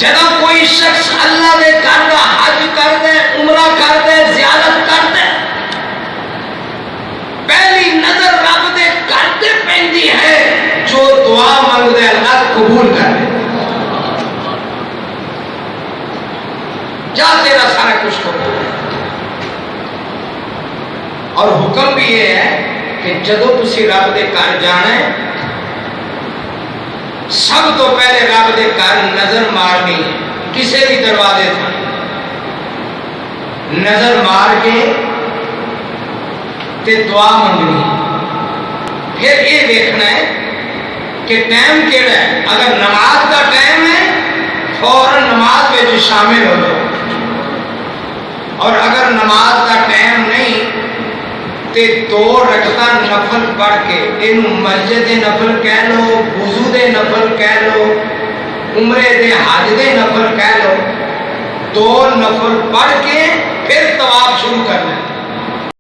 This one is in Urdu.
جدوں کوئی شخص اللہ دے گھر دا حج کر دے، عمرہ کر دے، زیارت کر دے، پہلی نظر رب دے گھر تے پیندی ہے، جو دعا منگ دے اللہ قبول کر دے۔ جا تیرا سارا کچھ قبول ہے۔ اور حکم بھی یہ ہے کہ جدو تسی رب دے گھر جانا ہے، سب تو پہلے رب دے گھر نظر مارنی ہے، کسی بھی دروازے تھا نظر مار کے تے دعا منگنی ہے۔ پھر یہ دیکھنا ہے کہ ٹائم کیڑا ہے، اگر نماز کا ٹائم ہے فوراً نماز میں شامل ہو جاؤ، اور اگر نماز کا ٹائم نہیں تے 2 رکعتاں نفل پڑھ کے، اینو مسجد دے نفل کہہ لو، وضو دے نفل کہہ لو، عمرے دے حج دے نفل کہہ لو، 2 نفل پڑھ کے پھر طواف شروع کرنا